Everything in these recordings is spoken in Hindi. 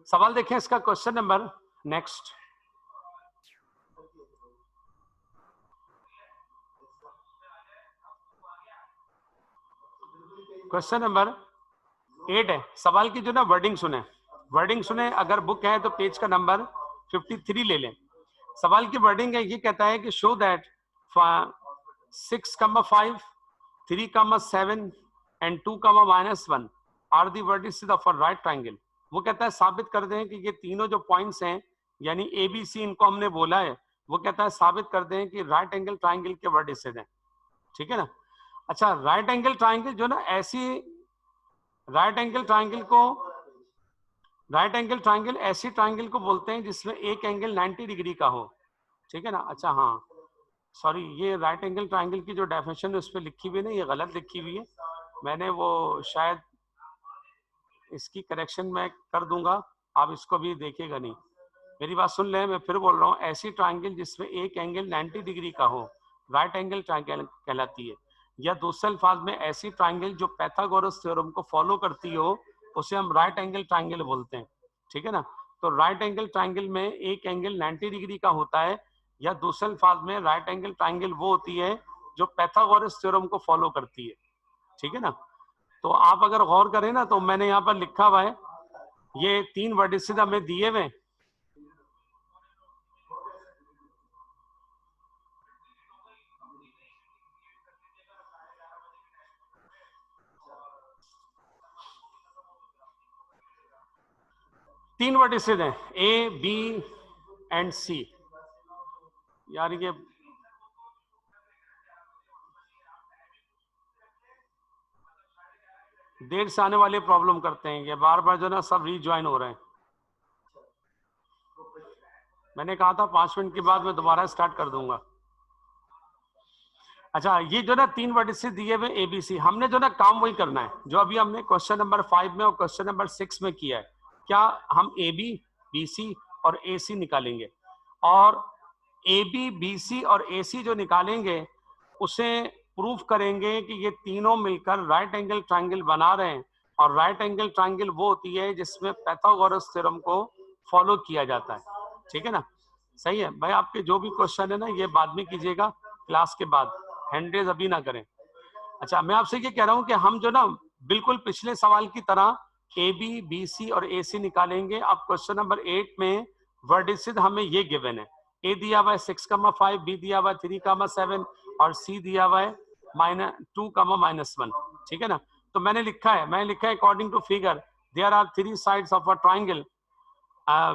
सवाल देखें इसका question number next. Question number 8 है। सवाल की जो ना वर्डिंग सुने, अगर बुक है तो पेज का नंबर 53 ले लें। सवाल की वर्डिंग है, ये कहता है कि show that 6,5, 3,7 and 2,-1 are the vertices of a right triangle. वो कहता है साबित कर दें कि ये तीनों जो पॉइंट्स हैं यानी ए बी सी, इनको हमने बोला है, वो कहता है साबित कर दें कि राइट एंगल ट्रायंगल के वर्टिसेस हैं। ठीक है ना। अच्छा, राइट एंगल ट्रायंगल जो ना ऐसी राइट एंगल ट्रायंगल ऐसी ट्रायंगल को बोलते हैं जिसमें एक एंगल 90 डिग्री का हो। ठीक है ना। अच्छा हाँ, सॉरी, ये राइट एंगल ट्रायंगल की जो डेफिनेशन है उस पर लिखी हुई है, ये गलत लिखी हुई है। मैंने वो शायद इसकी करेक्शन मैं कर दूंगा, आप इसको भी देखिएगा नहीं। मेरी बात सुन लें, मैं फिर बोल रहा हूँ, ऐसी ट्रायंगल जिसमें एक एंगल 90 डिग्री का हो राइट एंगल ट्रायंगल कहलाती है। या दूसरे अल्फाज में ऐसी ट्रायंगल जो पाइथागोरस थ्योरम को फॉलो करती हो उसे हम राइट एंगल ट्रायंगल बोलते हैं। ठीक है ना। तो राइट एंगल ट्रायंगल में एक एंगल 90 डिग्री का होता है, या दूसरे अल्फाज में राइट एंगल ट्रायंगल वो होती है जो पाइथागोरस थ्योरम को फॉलो करती है। ठीक है ना। तो आप अगर गौर करें ना, तो मैंने यहाँ पर लिखा हुआ है, ये 3 वर्टिसेस हमें दिए हुए। तीन वर्टिसेस हैं, ए बी एंड सी। यार ये देर से आने वाले प्रॉब्लम करते हैं, ये बार बार जो ना सब रीज्वाइन हो रहे हैं। मैंने कहा था 5 मिनट के बाद मैं दोबारा स्टार्ट कर दूंगा। अच्छा, ये जो ना 3 वर्टिसेस दिए हुए एबीसी, हमने जो ना काम वही करना है जो अभी हमने क्वेश्चन नंबर 5 में और क्वेश्चन नंबर 6 में किया है। क्या हम ए बी बी सी और ए सी निकालेंगे, और ए बी बी सी और ए सी जो निकालेंगे उसे प्रूफ करेंगे कि ये तीनों मिलकर राइट एंगल ट्रायंगल बना रहे हैं। और राइट एंगल ट्रायंगल वो होती है जिसमें पाइथागोरस थ्योरम को फॉलो किया जाता है। ठीक है ना। सही है भाई, आपके जो भी क्वेश्चन है ना ये बाद में कीजिएगा क्लास के बाद, हैंड रेज अभी ना करें। अच्छा, मैं आपसे ये कह रहा हूं कि हम जो ना बिल्कुल पिछले सवाल की तरह ए बी बी सी और ए सी निकालेंगे। अब क्वेश्चन नंबर 8 में वर्टिसेस हमें ये गिवन है, ए दिया हुआ है 6,5, बी दिया हुआ है 3,7 और सी दिया हुआ है -2,-1। ठीक है ना। तो मैंने लिखा है according to figure there are 3 sides of a triangle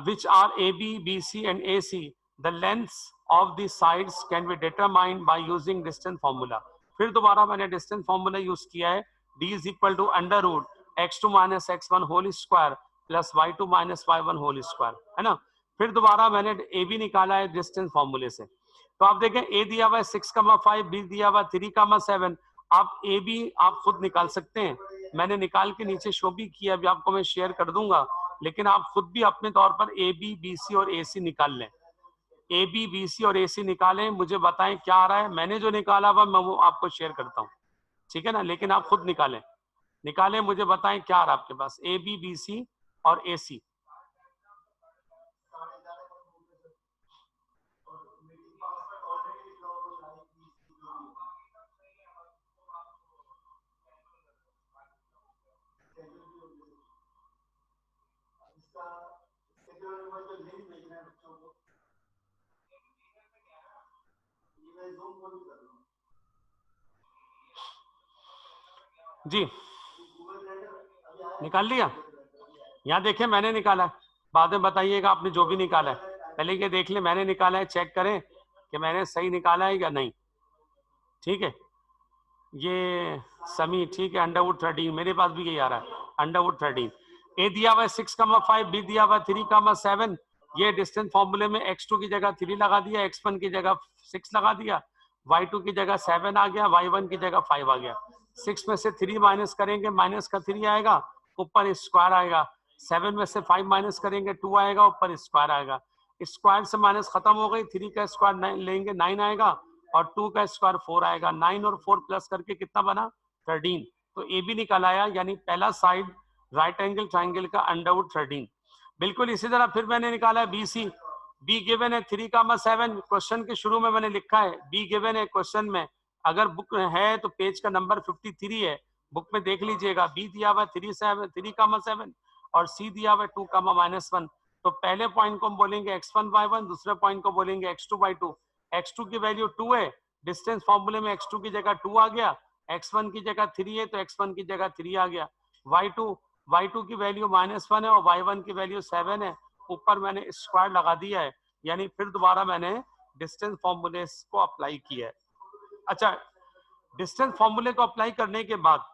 which are AB, BC and AC. The lengths of the sides can be determined by using distance formula. फिर दोबारा मैंने distance formula यूज किया है, D is equal to under root x2 minus x1 whole square plus y2 minus y1 whole square, है ना। फिर दोबारा मैंने AB निकाला है डिस्टेंस फॉर्मूले से। तो आप देखें, A दिया हुआ है 6,5, B दिया हुआ 3,7। आप AB आप खुद निकाल सकते हैं, मैंने निकाल के नीचे शो भी किया, अभी आपको मैं शेयर कर दूंगा, लेकिन आप खुद भी अपने तौर पर ए बी बी सी और ए सी निकाल लें। ए बी बी सी और ए सी निकालें, मुझे बताएं क्या आ रहा है। मैंने जो निकाला हुआ मैं वो आपको शेयर करता हूँ। ठीक है ना। लेकिन आप खुद निकालें, मुझे बताएं क्या आ रहा है आपके पास, ए बी बी सी और ए सी। जी निकाल लिया। यहाँ देखिए मैंने निकाला है, बाद में बताइएगा आपने जो भी निकाला है। पहले ये देख ले मैंने निकाला है, चेक करें कि मैंने सही निकाला है या नहीं। ठीक है, ये समी ठीक है, √13 मेरे पास भी यही आ रहा है, √13। ए दिया हुआ है 6,5, बी दिया हुआ 3,7। ये डिस्टेंस फॉर्मूले में x2 की जगह 3 लगा दिया, x1 की जगह 6 लगा दिया, y2 की जगह 7 आ गया, y1 की जगह 5 आ गया। 6 में से 3 माइनस करेंगे, माइनस का 3 आएगा, ऊपर स्क्वायर आएगा। 7 में से 5 माइनस करेंगे, 2 आएगा, ऊपर स्क्वायर आएगा। स्क्वायर से माइनस खत्म हो गई, 3 का स्क्वायर लेंगे 9 आएगा, और 2 का स्क्वायर 4 आएगा। 9 और 4 प्लस करके कितना बना, 13। तो ए बी निकल आया, यानी पहला साइड राइट एंगल ट्राइंगल का √13। बिल्कुल इसी तरह फिर मैंने निकाला है BC, बी गिवन है 3,7, क्वेश्चन के शुरू में मैंने लिखा है बी गिवन है क्वेश्चन में, अगर बुक है तो पेज का नंबर 53 है, बुक में देख लीजिएगा, बी दिया हुआ 3,7 और सी दिया हुआ 2,-1। तो पहले पॉइंट को हम बोलेंगे x1/1, दूसरे पॉइंट को बोलेंगे x2/2। x2 की वैल्यू 2 है, डिस्टेंस फॉर्मूले में x2 की जगह 2 आ गया, x1 की जगह 3 है तो x1 की जगह 3 आ गया। y2 की वैल्यू -1 है और y1 की वैल्यू 7 है, ऊपर मैंने स्क्वायर लगा दिया है, यानी फिर दोबारा मैंने डिस्टेंस फॉर्मूले को अप्लाई किया है। अच्छा, डिस्टेंस फॉर्मूले को अप्लाई करने के बाद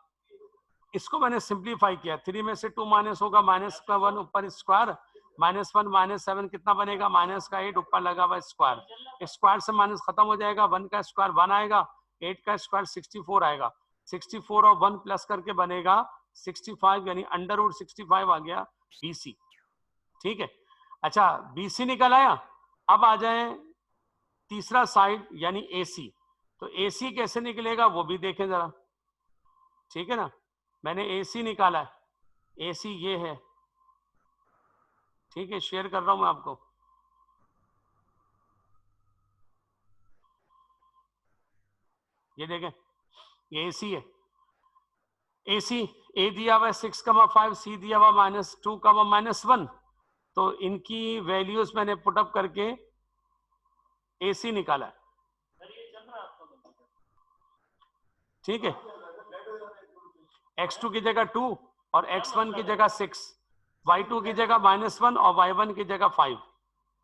इसको मैंने सिंप्लीफाई किया, 3 में से 2 माइनस होगा, -1 ऊपर स्क्वायर, -1 -7 कितना बनेगा, -8 ऊपर लगा हुआ स्क्वायर, स्क्वायर से माइनस खत्म हो जाएगा, 1 का स्क्वायर 1 आएगा, 8 का स्क्वायर 64 आएगा, 64 और 1 प्लस करके बनेगा 65, यानी √65 आ गया BC। ठीक है, अच्छा BC निकल आया। अब आ जाए तीसरा साइड यानी AC, तो AC कैसे निकलेगा वो भी देखें जरा। ठीक है ना, मैंने AC निकाला है, AC ये है, ठीक है, शेयर कर रहा हूं मैं आपको। ये देखें, ये AC है, AC A दिया हुआ 6,5, C दिया हुआ -2, -1, तो इनकी वैल्यूज मैंने पुटअप करके AC निकाला है। ठीक है, x2 की जगह 2 और x1 की जगह 6, y2 की जगह -1 और y1 की जगह 5।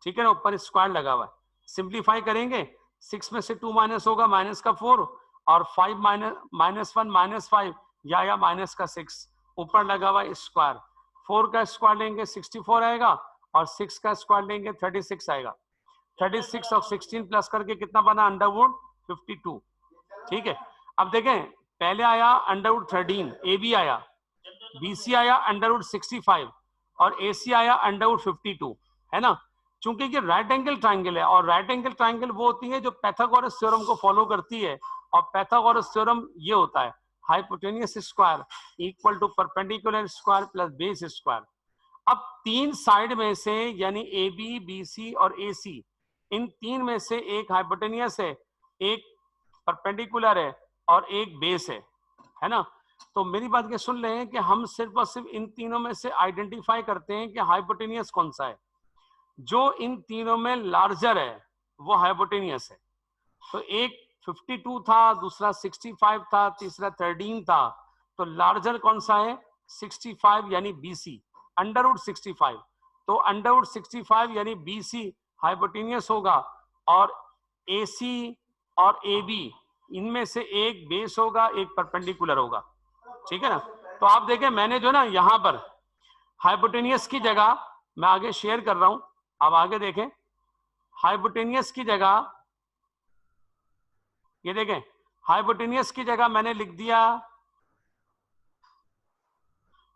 ठीक है ना, ऊपर स्क्वायर लगा हुआ है, सिंप्लीफाई करेंगे, 6 में से 2 माइनस होगा, -4 और 5 -1 -5 या -6, ऊपर लगा हुआ स्क्वायर, 4 का स्क्वायर लेंगे 64 आएगा और 6 का स्क्वायर लेंगे 36 आएगा, 36 और 16 प्लस करके कितना बना, √52। ठीक है, अब देखें, पहले आया √13 AB आया, BC आया √65 और AC आया √52, है ना। चूंकि ये राइट एंगल ट्राइंगल है और राइट एंगल ट्राइंगल वो होती है जो पाइथागोरस थ्योरम को फॉलो करती है, और पाइथागोरस थ्योरम ये होता है hypotenuse square equal to perpendicular square plus base square. अब तीन साइड में से यानी AB, BC और AC, इन तीन में से एक हाइपोटेन्यूस है, एक परपेंडिकुलर है और एक बेस है ना। तो मेरी बात के सुन रहे हैं कि हम सिर्फ और सिर्फ इन तीनों में से आइडेंटिफाई करते हैं कि हाइपोटेन्यूस कौन सा है, जो इन तीनों में लार्जर है वो हाइपोटेन्यूस है। तो एक 52 था, दूसरा 65 था, तीसरा 13 था, तो लार्जर कौन सा है, 65 यानी BC, √65, तो √65 यानी BC हाइपोटेन्यूस होगा और AC और AB इनमें से एक बेस होगा, एक परपेंडिकुलर होगा। ठीक है ना, तो आप देखें मैंने जो ना यहां पर हाइपोटेन्यूस की जगह, मैं आगे शेयर कर रहा हूं, आप आगे देखें, हाइपोटेन्यूस की जगह, ये देखें, हाइपोटेन्यूस की जगह मैंने लिख दिया,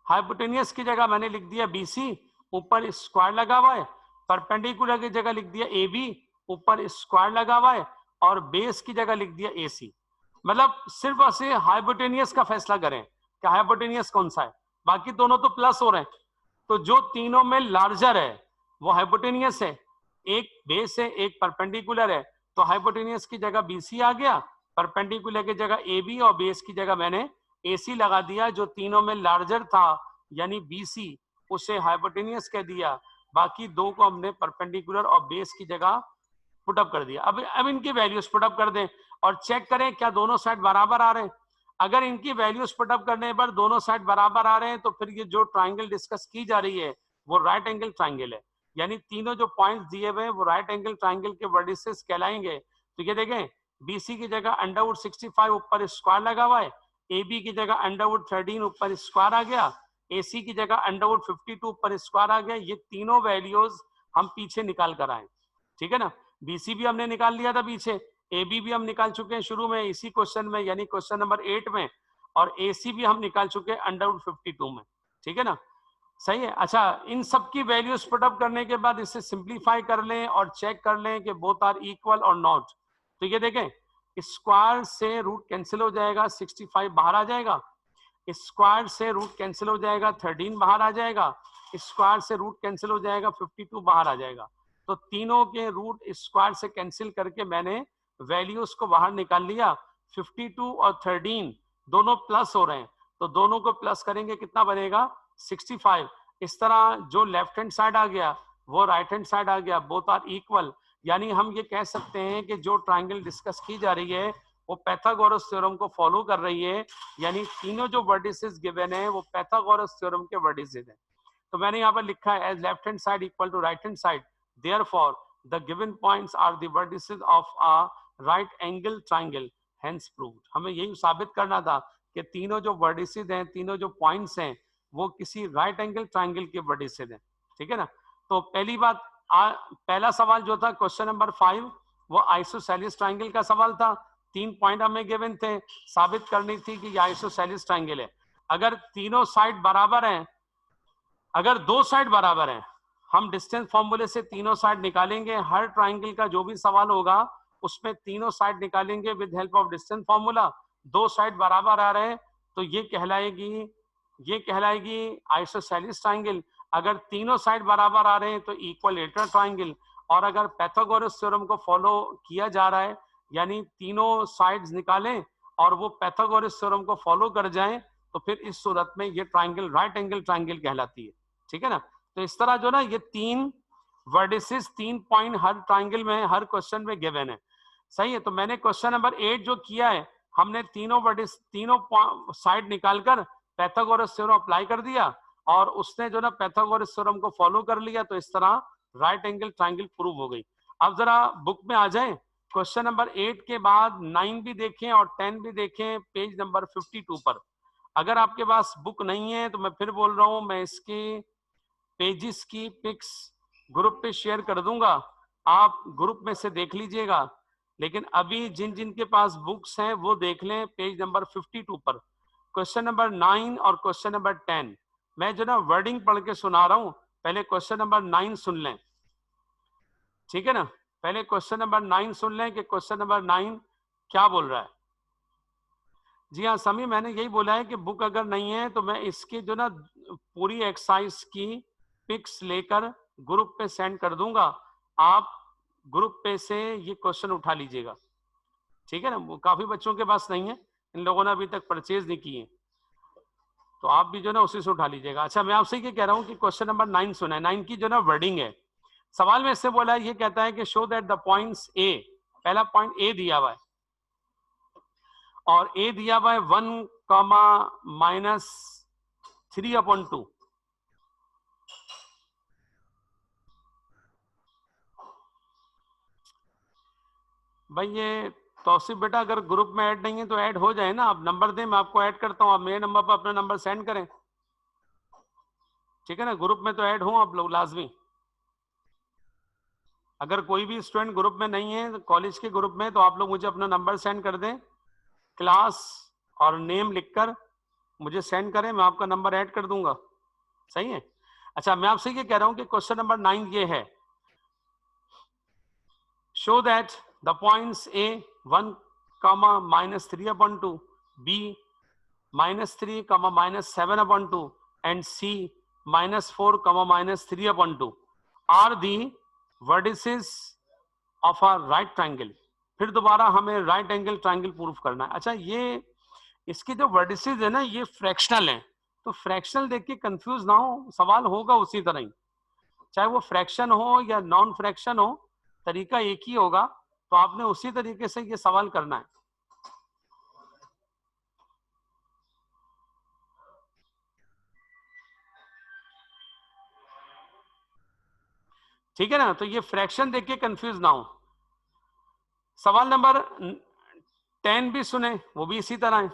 हाइपोटेन्यूस की जगह मैंने लिख दिया BC, ऊपर स्क्वायर लगा हुआ है, परपेंडिकुलर की जगह लिख दिया AB, ऊपर स्क्वायर लगा हुआ है, और बेस की जगह लिख दिया AC। मतलब सिर्फ ऐसे हाइपोटेन्यूस का फैसला करें कि हाइपोटेन्यूस कौन सा है, बाकी दोनों तो प्लस हो रहे हैं। तो जो तीनों में लार्जर है वो हाइपोटेन्यूस है, एक बेस है, एक परपेंडिकुलर है, तो हाइपोटेन्यूस की जगह BC आ गया, परपेंडिकुलर की जगह AB और बेस की जगह मैंने AC लगा दिया। जो तीनों में लार्जर था यानी BC, उसे हाइपोटेन्यूस कह दिया, बाकी दो को हमने परपेंडिकुलर और बेस की जगह पुटअप कर दिया। अब इनकी वैल्यूज पुटअप कर दें और चेक करें क्या दोनों साइड बराबर आ रहे हैं। अगर इनकी वैल्यूज पुटअप करने पर दोनों साइड बराबर आ रहे हैं तो फिर ये जो ट्राइंगल डिस्कस की जा रही है वो राइट एंगल ट्राइंगल है, यानी तीनों जो पॉइंट्स दिए हुए हैं वो राइट एंगल ट्राइंगल के वर्टिसेस कहलाएंगे। तो ये देखें, BC की जगह √65 ऊपर स्क्वायर लगा हुआ है, AB की जगह √13 ऊपर स्क्वायर आ गया, AC की जगह √52 ऊपर स्क्वायर आ गया। ये तीनों वैल्यूज हम पीछे निकाल कर आए। ठीक है ना, BC भी हमने निकाल लिया था पीछे, AB भी हम निकाल चुके हैं शुरू में इसी क्वेश्चन में यानी क्वेश्चन नंबर 8 में, और AC भी हम निकाल चुके हैं √52 में। ठीक है ना, सही है। अच्छा, इन सब की वैल्यूज पुटअप करने के बाद इसे सिंप्लीफाई कर लें और चेक कर लें कि बोथ आर इक्वल और नॉट। तो ये देखें, स्क्वायर से रूट कैंसिल हो जाएगा, 65 बाहर आ जाएगा, स्क्वायर से रूट कैंसिल हो जाएगा, 13 बाहर आ जाएगा, स्क्वायर से रूट कैंसिल हो जाएगा, 52 बाहर आ जाएगा। तो तीनों के रूट स्क्वायर से कैंसिल करके मैंने वैल्यूज को बाहर निकाल लिया। 52 और 13 दोनों प्लस हो रहे हैं, तो दोनों को प्लस करेंगे कितना बनेगा 65। इस तरह जो लेफ्ट हैंड साइड आ गया वो राइट हैंड साइड आ गया, बोथ आर इक्वल। यानी हम ये कह सकते हैं कि जो ट्राइंगल डिस्कस की जा रही है वो पाइथागोरस थ्योरम को फॉलो कर रही है, यानी तीनों जो वर्टिसेस गिवन है वो पाइथागोरस थ्योरम के वर्टिसेस हैं। तो मैंने यहाँ पर लिखा है as left hand side equal to right hand side, therefore the given points are the vertices of a right angle triangle, hence proved. हमें यही साबित करना था कि तीनों जो वर्टिसेस हैं, तीनों जो पॉइंट्स हैं वो किसी राइट एंगल ट्राइंगल के वर्टिसेस हैं। ठीक है ना। तो पहली बात, पहला सवाल जो था क्वेश्चन नंबर 5 वो आइसोसेलेस ट्राइंगल का सवाल था। 3 पॉइंट हमें गिवन थे, साबित करनी थी कि ये आइसोसेलेस ट्राइंगल है। अगर तीनों साइड बराबर हैं, अगर दो साइड बराबर हैं, हम डिस्टेंस फॉर्मूले से तीनों साइड निकालेंगे। हर ट्राइंगल का जो भी सवाल होगा उसमें तीनों साइड निकालेंगे with help of distance formula. दो साइड बराबर आ रहे हैं तो ये कहलाएगी आइसोसेलेस ट्राइंगल। अगर तीनों साइड बराबर आ रहे हैं तो इक्विलेटरल ट्राइंगल। और अगर पाइथागोरस थ्योरम को फॉलो किया जा रहा है, यानी तीनों साइड्स निकालें और वो पाइथागोरस थ्योरम को फॉलो कर जाएं, तो फिर इस सूरत में ये ट्राइंगल राइट एंगल ट्राइंगल कहलाती है। ठीक है ना। तो इस तरह जो ना ये 3 वर्टिसेस 3 पॉइंट हर ट्राइंगल में, हर क्वेश्चन में गिवन है। सही है। तो मैंने क्वेश्चन नंबर 8 जो किया है, हमने तीनों साइड निकालकर पाइथागोरस थ्योरम अप्लाई कर दिया और उसने जो ना पाइथागोरस थ्योरम को फॉलो कर लिया, तो इस तरह राइट एंगल ट्राइंगल प्रूव हो गई। अब जरा बुक में आ जाए, क्वेश्चन नंबर 8 के बाद 9 भी देखें और 10 भी देखें पेज नंबर 52 पर। अगर आपके पास बुक नहीं है तो मैं फिर बोल रहा हूं, मैं इसके पेजेस की पिक्स ग्रुप पे शेयर कर दूंगा, आप ग्रुप में से देख लीजिएगा। लेकिन अभी जिन जिन के पास बुक्स हैं वो देख लें पेज नंबर 52 पर, क्वेश्चन नंबर 9 और क्वेश्चन नंबर 10। मैं जो ना वर्डिंग पढ़ के सुना रहा हूं, पहले क्वेश्चन नंबर 9 सुन लें। ठीक है ना। पहले क्वेश्चन नंबर 9 सुन लें कि क्वेश्चन नंबर 9 क्या बोल रहा है। जी हाँ समी, मैंने यही बोला है कि बुक अगर नहीं है तो मैं इसकी जो ना पूरी एक्सरसाइज की पिक्स लेकर ग्रुप पे सेंड कर दूंगा, आप ग्रुप पे से ये क्वेश्चन उठा लीजिएगा। ठीक है ना। वो काफी बच्चों के पास नहीं है, इन लोगों ने अभी तक परचेज नहीं किए, तो आप भी जो ना उसी से उठा लीजिएगा। अच्छा, मैं आपसे ये कह रहा हूँ कि क्वेश्चन नंबर 9 सुना है। 9 की जो ना वर्डिंग है, सवाल में इससे बोला है, ये कहता है कि शो दैट द पॉइंट्स ए, पहला पॉइंट ए दिया हुआ है और ए दिया हुआ है 1, -3/2। भाई ये तौसीफ बेटा, अगर ग्रुप में ऐड नहीं है तो ऐड हो जाए ना, आप नंबर दें, मैं आपको ऐड करता हूं, आप मेरे नंबर पर अपना नंबर सेंड करें। ठीक है ना। ग्रुप में तो ऐड हो आप लोग लाजमी। अगर कोई भी स्टूडेंट ग्रुप में नहीं है कॉलेज के ग्रुप में, तो आप लोग मुझे अपना नंबर सेंड कर दें, क्लास और नेम लिखकर मुझे सेंड करें, मैं आपका नंबर ऐड कर दूंगा। सही है। अच्छा, मैं आपसे ये कह रहा हूं कि क्वेश्चन नंबर 9 ये है, show that the points A 1, -3/2, B -3, -7/2 and C -4, -3/2 are the vertices of a right triangle। फिर दोबारा हमें राइट एंगल ट्राइंगल प्रूफ करना है। अच्छा, ये इसके जो वर्टिसेस है ना ये फ्रैक्शनल हैं, तो फ्रैक्शनल देख के कंफ्यूज ना हो, सवाल होगा उसी तरह ही, चाहे वो फ्रैक्शन हो या नॉन फ्रैक्शन हो, तरीका एक ही होगा। तो आपने उसी तरीके से ये सवाल करना है। ठीक है ना। तो ये फ्रैक्शन देख के कंफ्यूज ना हो। सवाल नंबर 10 भी सुने, वो भी इसी तरह है।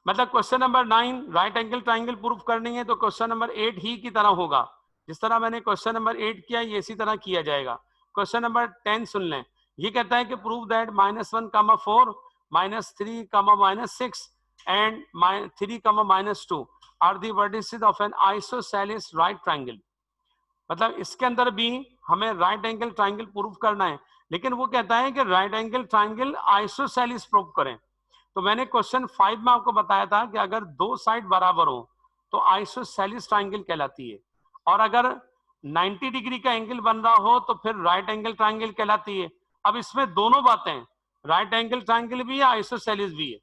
मतलब question number 9 right angle triangle proof करनी है तो क्वेश्चन नंबर 8 ही की तरह होगा। जिस तरह मैंने क्वेश्चन नंबर 8 किया ये इसी तरह किया जाएगा। क्वेश्चन नंबर 10 सुन लें। ये कहता है कि prove that -1, -4, -3, -6 and 3, -2 are the vertices of an isosceles right triangle. मतलब इसके अंदर भी हमें राइट एंगल ट्राइंगल प्रूफ करना है, लेकिन वो कहता है कि right angle triangle isosceles proof करें। तो मैंने क्वेश्चन 5 में आपको बताया था कि अगर दो साइड बराबर हो तो आइसोसेलेस ट्रायंगल कहलाती है, और अगर 90 डिग्री का एंगल बन रहा हो तो फिर राइट एंगल ट्रायंगल कहलाती है। अब इसमें दोनों बातें हैं, राइट एंगल ट्रायंगल भी है, आइसोसेलेस भी है।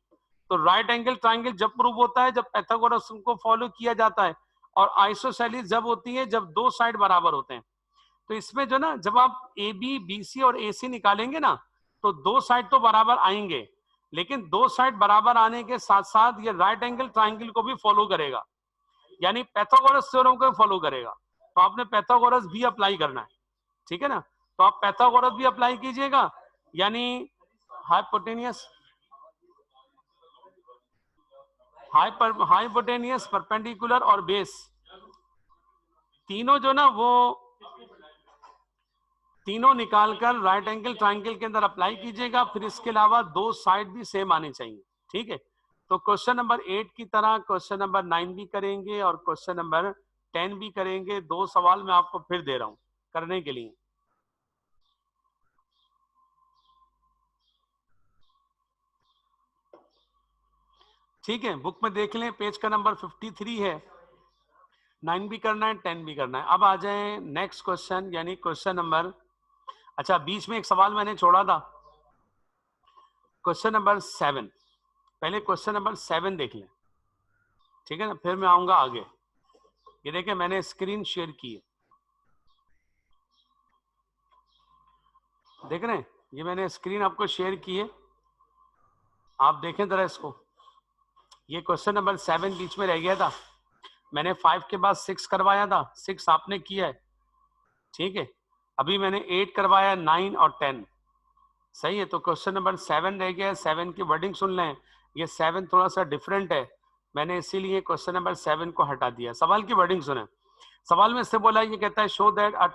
तो राइट एंगल ट्रायंगल जब प्रूव होता है जब पाइथागोरस को फॉलो किया जाता है, और आइसोसेलेस जब होती है जब दो साइड बराबर होते हैं। तो इसमें जो ना, जब आप ए बी, बी सी और ए सी निकालेंगे ना, तो दो साइड तो बराबर आएंगे, लेकिन दो साइड बराबर आने के साथ साथ ये राइट एंगल ट्रायंगल को भी फॉलो करेगा, यानी पाइथागोरस थ्योरम को फॉलो करेगा। तो आपने पाइथागोरस भी अप्लाई करना है, ठीक है ना। तो आप पाइथागोरस भी अप्लाई कीजिएगा, यानी हाइपोटेनियस हाइपोटेनियस, परपेंडिकुलर और बेस, तीनों जो ना वो तीनों निकालकर राइट एंगल ट्रायंगल के अंदर अप्लाई कीजिएगा। फिर इसके अलावा दो साइड भी सेम आने चाहिए, ठीक है। तो क्वेश्चन नंबर 8 की तरह क्वेश्चन नंबर 9 भी करेंगे और क्वेश्चन नंबर 10 भी करेंगे। दो सवाल मैं आपको फिर दे रहा हूं करने के लिए, ठीक है। बुक में देख लें, पेज का नंबर 53 है। 9 भी करना है, 10 भी करना है। अब आ जाए नेक्स्ट क्वेश्चन, यानी क्वेश्चन नंबर, अच्छा बीच में एक सवाल मैंने छोड़ा था, क्वेश्चन नंबर 7। पहले क्वेश्चन नंबर 7 देख लें, ठीक है ना, फिर मैं आऊंगा आगे। ये देखिए मैंने स्क्रीन शेयर की है, देख रहे हैं, ये मैंने स्क्रीन आपको शेयर की है, आप देखें जरा इसको। ये क्वेश्चन नंबर 7 बीच में रह गया था, मैंने 5 के बाद 6 करवाया था, 6 आपने किया है, ठीक है। अभी मैंने 8 करवाया, 9 और 10, सही है। तो क्वेश्चन नंबर 7 रह गया। 7 की वर्डिंग सुन लें, ये 7 थोड़ा सा डिफरेंट है, मैंने इसीलिए क्वेश्चन नंबर 7 को हटा दिया। सवाल की वर्डिंग सुने, सवाल में इससे बोला, ये कहता है show that a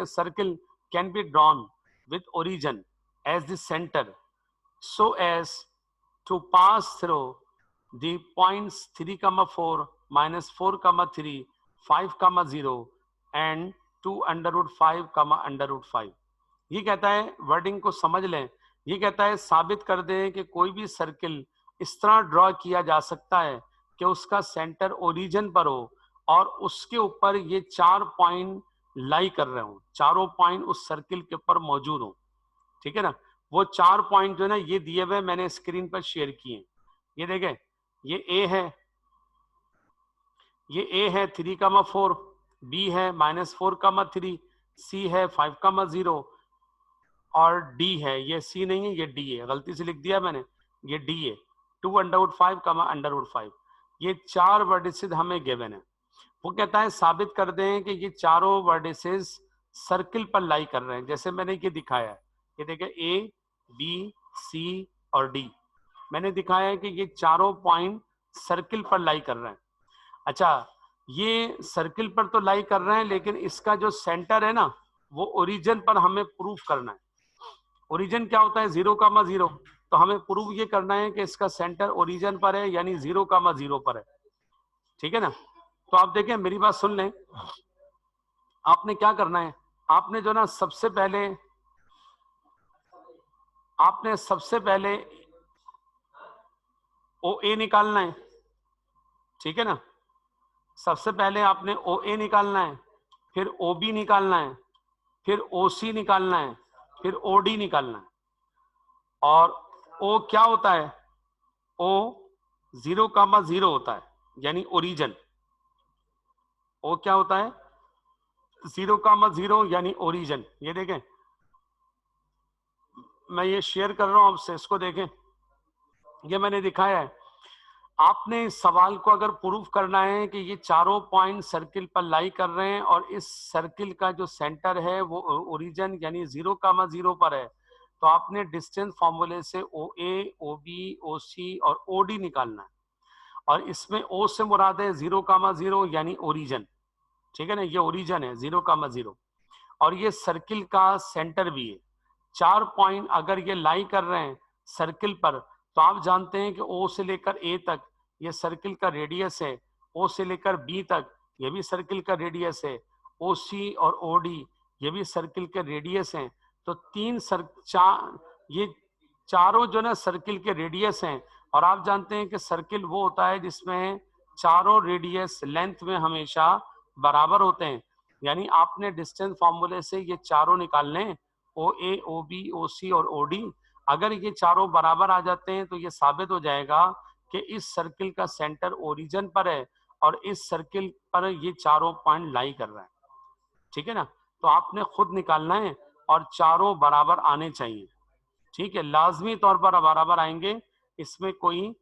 circle can be drawn with origin as the centre so as to pass through the points 3, 4, minus 4, 3, 5, 0 and 2 under root 5, under root 5। ये कहता है, वर्डिंग को समझ लें, ये कहता है साबित कर दें कि कोई भी सर्किल इस तरह ड्रॉ किया जा सकता है कि उसका सेंटर ओरिजिन पर हो और उसके ऊपर ये 4 पॉइंट लाई कर रहे हो, चारों पॉइंट उस सर्किल के ऊपर मौजूद हो, ठीक है ना। वो 4 पॉइंट जो ना ये दिए हुए मैंने स्क्रीन पर शेयर किए, ये देखें, ये ए है, ये ए है 3, 4, बी है -4, 3, सी है 5, 0 और डी है, ये सी नहीं है ये डी है, गलती से लिख दिया मैंने, ये डी है 2 √ 5, √5। ये 4 वर्टिसेस हमें गिवन है। वो कहता है साबित कर दें कि ये चारों वर्टिसेस सर्किल पर लाई कर रहे हैं, जैसे मैंने ये दिखाया है, ये देखें ए बी सी और डी, मैंने दिखाया है कि ये चारों पॉइंट सर्किल पर लाई कर रहे हैं। अच्छा, ये सर्किल पर तो लाई कर रहे हैं, लेकिन इसका जो सेंटर है ना वो ओरिजिन पर हमें प्रूफ करना है। ओरिजिन क्या होता है? 0, 0। तो हमें प्रूव ये करना है कि इसका सेंटर ओरिजिन पर है, यानी 0, 0 पर है, ठीक है ना। तो आप देखें, मेरी बात सुन लें, आपने क्या करना है, आपने जो ना सबसे पहले ओ ए निकालना है, ठीक है ना। सबसे पहले आपने ओ ए निकालना है, फिर ओ बी निकालना है, फिर ओ सी निकालना है, फिर ओ डी निकालना है। और ओ क्या होता है? ओ 0, 0 होता है, यानी ओरिजिन। ओ क्या होता है? 0, 0 यानी ओरिजिन। ये देखें, मैं ये शेयर कर रहा हूं आपसे, इसको देखें, ये मैंने दिखाया है। आपने इस सवाल को अगर प्रूफ करना है कि ये चारों पॉइंट सर्किल पर लाई कर रहे हैं और इस सर्किल का जो सेंटर है वो ओरिजिन यानी 0, 0 पर है, तो आपने डिस्टेंस फॉर्मूले से ओ ए, ओ बी, ओ सी और ओ डी निकालना है। और इसमें ओ से मुराद है 0, 0 यानी ओरिजिन, ठीक है ना, ये ओरिजिन है 0, 0। और ये सर्किल का सेंटर भी है। 4 पॉइंट अगर ये लाई कर रहे हैं सर्किल पर, तो आप जानते हैं कि ओ से लेकर ए तक ये सर्किल का रेडियस है, ओ से लेकर बी तक ये भी सर्किल का रेडियस है, ओ सी और ओ डी ये भी सर्किल के रेडियस हैं। तो ये चारों जो ना सर्किल के रेडियस हैं, और आप जानते हैं कि सर्किल वो होता है जिसमें चारों रेडियस लेंथ में हमेशा बराबर होते हैं। यानी आपने डिस्टेंस फॉर्मूले से ये चारों निकालने, ओ ए, ओ बी, ओ सी और ओ डी। अगर ये चारों बराबर आ जाते हैं तो ये साबित हो जाएगा कि इस सर्किल का सेंटर ओरिजिन पर है और इस सर्किल पर ये चारों पॉइंट लाई कर रहा है। ठीक है ना? तो आपने खुद निकालना है और चारों बराबर आने चाहिए। ठीक है, लाजमी तौर पर बराबर आएंगे, इसमें कोई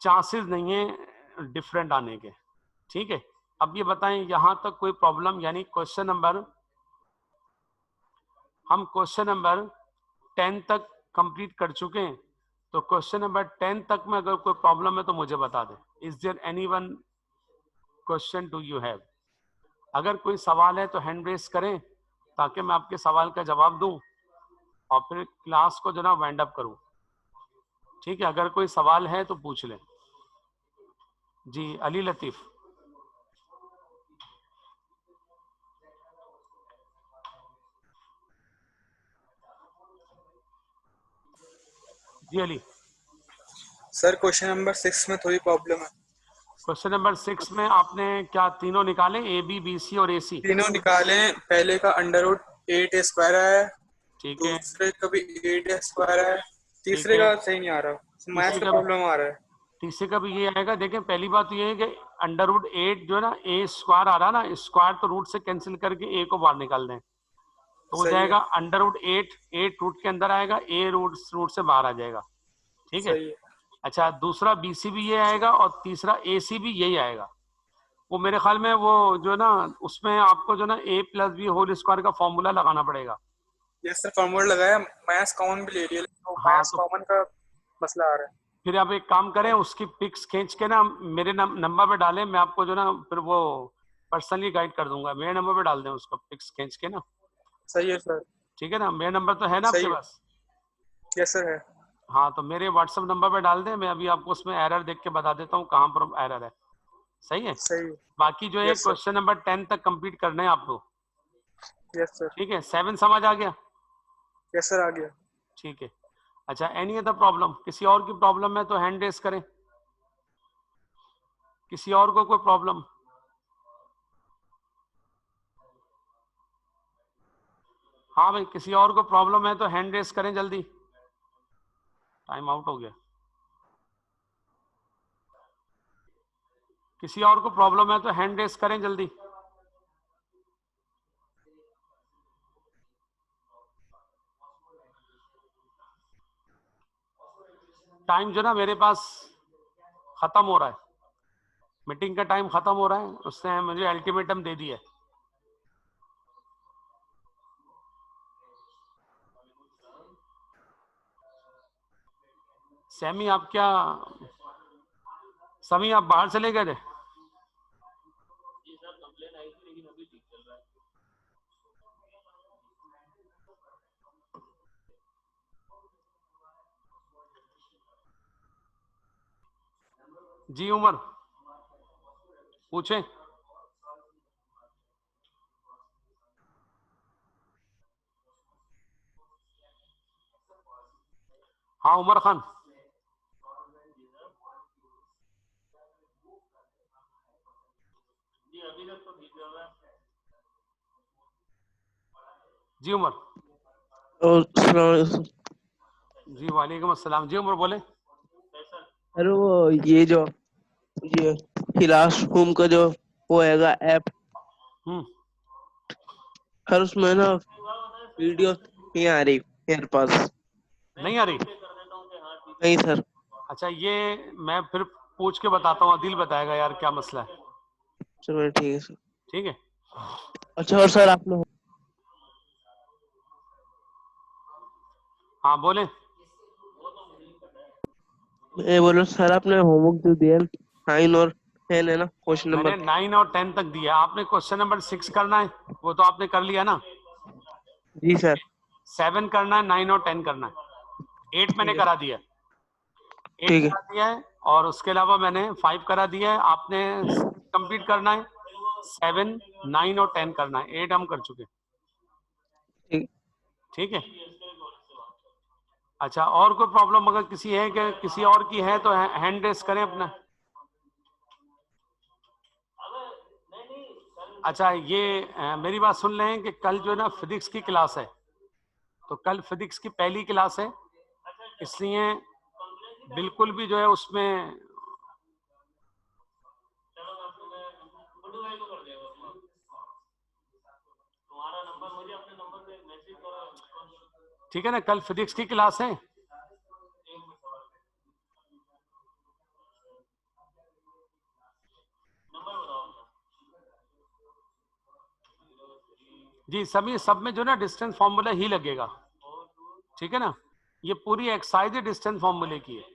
चांसेस नहीं है डिफरेंट आने के। ठीक है, अब ये बताएं यहां तक कोई प्रॉब्लम? यानी हम क्वेश्चन नंबर 10 तक कंप्लीट कर चुके हैं। तो क्वेश्चन नंबर 10 तक में अगर कोई प्रॉब्लम है तो मुझे बता दें। Is there any one question do you have? अगर कोई सवाल है तो हैंड रेस करें ताकि मैं आपके सवाल का जवाब दूं और फिर क्लास को जो ना वाइंड अप करूं। ठीक है, अगर कोई सवाल है तो पूछ लें। जी अली लतीफ। जी अली। सर क्वेश्चन नंबर 6 में थोड़ी प्रॉब्लम है। क्वेश्चन नंबर 6 में आपने क्या तीनों निकाले, ए बी, बी सी और ए सी? तीनों निकाले। पहले का अंडर रूट 8 स्क्वायर है, ठीक है। दूसरे का भी 8 स्क्वायर है, ठीक तीसरे है, का सही नहीं आ रहा, मैथ तीसरे का का प्रॉब्लम आ रहा है। तीसरे का भी ये आएगा। देखिए पहली बात तो ये है कि अंडर रूट 8 जो है ना, ए स्क्वायर आ रहा है ना, स्क्वायर तो रूट से कैंसिल करके ए को बाहर निकाल दें तो हो सही है, जाएगा अंडर रूट 8, 8 रूट के अंदर आएगा, ए रूट से बाहर आ जाएगा। ठीक है। सही है। अच्छा, दूसरा बीसी भी ये आएगा और तीसरा एसी भी यही आएगा। वो मेरे ख्याल में वो जो है ना, उसमें आपको जो ना ए प्लस बी होल स्क्वायर का फॉर्मूला लगाना पड़ेगा। ये सर फॉर्मूला लगाया, मैथ्स कॉमन भी ले लिया, लेकिन हाँ, मैथ्स तो कॉमन का मसला आ रहा है। फिर आप एक काम करें, उसकी पिक्स खींच के ना मेरे नंबर पे डालें, मैं आपको जो ना फिर वो पर्सनली गाइड कर दूंगा। मेरे नंबर पे डाल दें उसको पिक्स खींच के ना। सही है सर। ठीक है ना? मेरा नंबर तो है ना सही आपके है। पास? यस सर है। हाँ, तो मेरे व्हाट्सएप नंबर पे डाल दें, मैं अभी आपको उसमें एरर देख के बता देता हूँ कहाँ पर एरर है। सही है। सही है। बाकी जो है यस सर। क्वेश्चन नंबर 10 तक कंप्लीट करना है आपको। Yes sir. ठीक है, 7 समझ आ गया? यस सर आ गया। ठीक है। अच्छा, एनी अदर प्रॉब्लम? किसी और की प्रॉब्लम है तो हैंड रेस करें। किसी और को कोई प्रॉब्लम? हाँ भाई, किसी और को प्रॉब्लम है तो हैंड रेस करें जल्दी। टाइम आउट हो गया। किसी और को प्रॉब्लम है तो हैंड रेस करें जल्दी। टाइम जो ना मेरे पास खत्म हो रहा है, मीटिंग का टाइम खत्म हो रहा है, उसने मुझे अल्टीमेटम दे दिया है। सैमी आप क्या, समी आप बाहर चले गए थे? जी उमर पूछे। हाँ उमर खान। जी उमर। जी वालेकुम अस्सलाम। जी उमर बोले। अरे वो ये क्लासरूम का जो वो हैगा ऐप, हर उसमें ना वीडियो नहीं आ रही मेरे पास। नहीं आ रही? नहीं सर। अच्छा, ये मैं फिर पूछ के बताता हूँ, आदिल बताएगा यार क्या मसला है। चलो ठीक है सर। ठीक है। अच्छा और सर आपने हाँ बोले। ये बोलो सर, आपने होमवर्क जो दिया 9 और 10 है ना, क्वेश्चन नंबर। मैंने 9 और 10 तक दिया, आपने क्वेश्चन नंबर 6 करना है, वो तो आपने कर लिया ना। जी सर। 7 करना है, 9 और 10 करना है। 8 मैंने ठीक है करा दिया, 8 ठीक है करा दिया है, और उसके अलावा मैंने 5 करा दिया है। आपने कंप्लीट करना है, 7, 9 और 10 करना है। 8 हम कर चुके। ठीक। ठीक है। अच्छा, और कोई प्रॉब्लम अगर किसी है कि किसी और की है तो हैंड रेस करें अपना। अच्छा, ये मेरी बात सुन रहे हैं कि कल जो है ना फिजिक्स की क्लास है, तो कल फिजिक्स की पहली क्लास है, इसलिए बिल्कुल भी जो है उसमें ठीक है ना, कल फिजिक्स की क्लास है। जी सभी सब में जो ना डिस्टेंस फॉर्मूला ही लगेगा, ठीक है ना, ये पूरी एक्सरसाइज डिस्टेंस फॉर्मूले की है।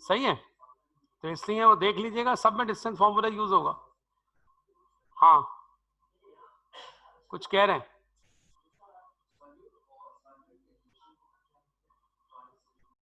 सही है, तो इसलिए वो देख लीजिएगा, सब में डिस्टेंस फॉर्मूला यूज होगा। हाँ, कुछ कह रहे हैं।